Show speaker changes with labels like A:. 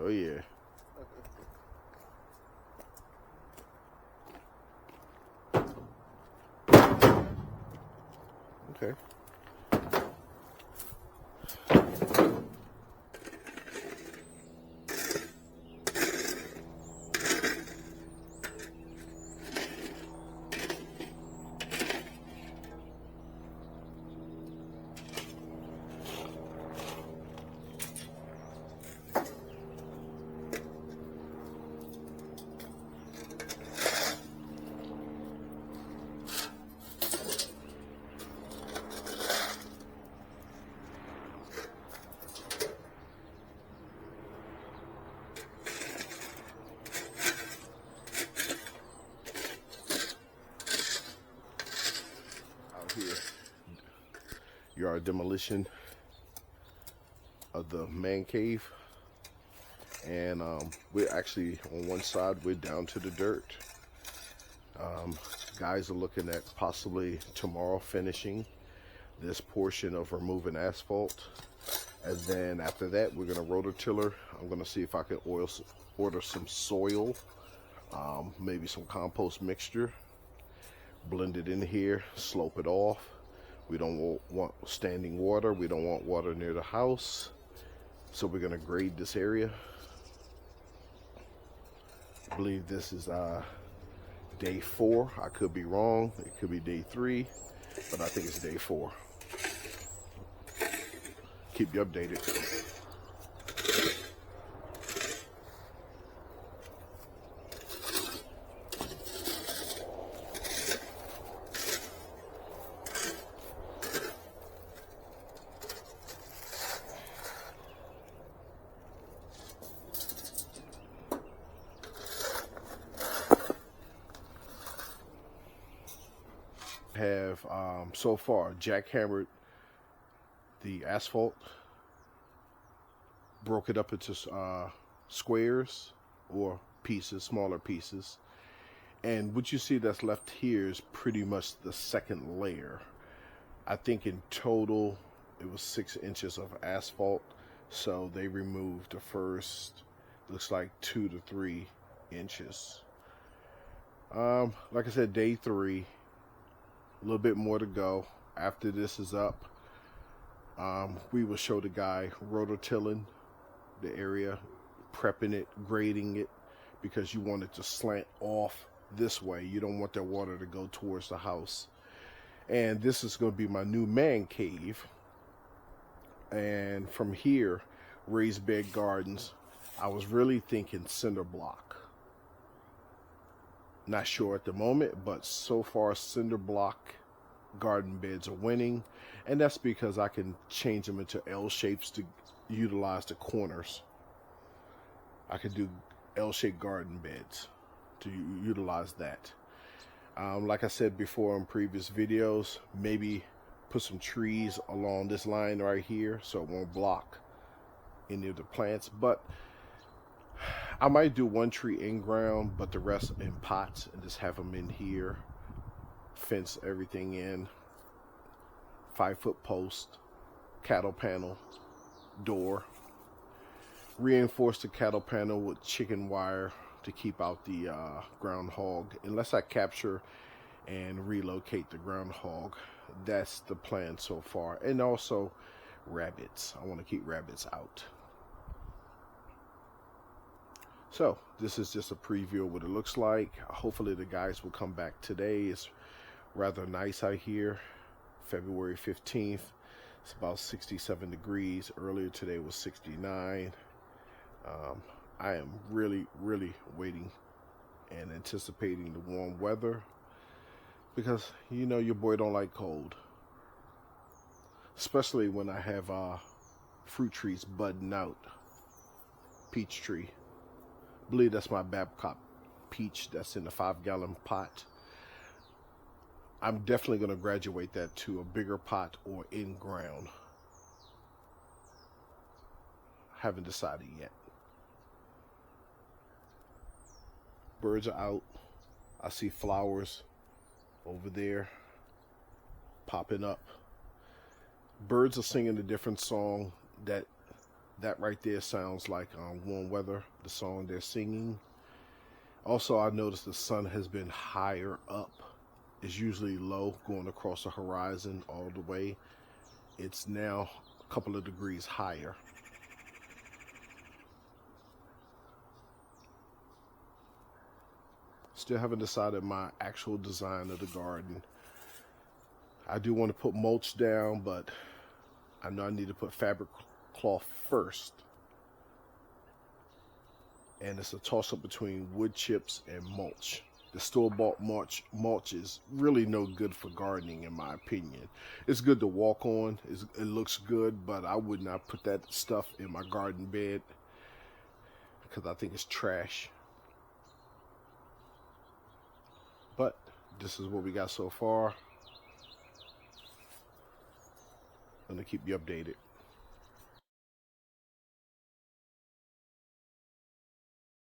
A: Oh yeah. Okay. Out here, yard demolition of the man cave, and we're actually on one side, we're down to the dirt. Guys are looking at possibly tomorrow finishing this portion of removing asphalt, and then after that we're gonna rototiller. I'm gonna see if I can order some soil, maybe some compost mixture, blend it in here, slope it off. We don't want standing water, we don't want water near the house, so we're gonna grade this area. I believe this is day 4. I could be wrong, it could be day 3, but I think it's day 4. Keep you updated. Have so far jackhammered the asphalt, broke it up into squares or pieces, smaller pieces, and what you see that's left here is pretty much the second layer. I think in total it was 6 inches of asphalt, so they removed the first, looks like 2 to 3 inches. Like I said, day 3, a little bit more to go. After this is up, we will show the guy rototilling the area, prepping it, grading it, because you want it to slant off this way. You don't want that water to go towards the house. And this is going to be my new man cave, and from here, raised bed gardens. I was really thinking cinder block. Not sure at the moment, but so far cinder block garden beds are winning, and that's because I can change them into L shapes to utilize the corners. I could do L-shaped garden beds to utilize that. Like I said before in previous videos, maybe put some trees along this line right here so it won't block any of the plants, but I might do one tree in ground, but the rest in pots, and just have them in here, fence everything in, 5-foot post, cattle panel, door, reinforce the cattle panel with chicken wire to keep out the groundhog, unless I capture and relocate the groundhog. That's the plan so far. And also rabbits, I want to keep rabbits out. So this is just a preview of what it looks like. Hopefully the guys will come back today. It's rather nice out here. February 15th. It's about 67 degrees. Earlier today was 69. I am really waiting and anticipating the warm weather, because you know your boy don't like cold. Especially when I have fruit trees budding out. Peach tree. I believe that's my Babcock peach that's in the 5-gallon pot. I'm definitely going to graduate that to a bigger pot or in ground. Haven't decided yet. Birds are out. I see flowers over there popping up. Birds are singing a different song that That right there sounds like Warm Weather, the song they're singing. Also, I noticed the sun has been higher up. It's usually low going across the horizon all the way. It's now a couple of degrees higher. Still haven't decided my actual design of the garden. I do want to put mulch down, but I know I need to put fabric cloth first. And it's a toss-up between wood chips and mulch. The store-bought mulch is really no good for gardening, in my opinion. It's good to walk on. It looks good, but I would not put that stuff in my garden bed because I think it's trash. But this is what we got so far. I'm going to keep you updated.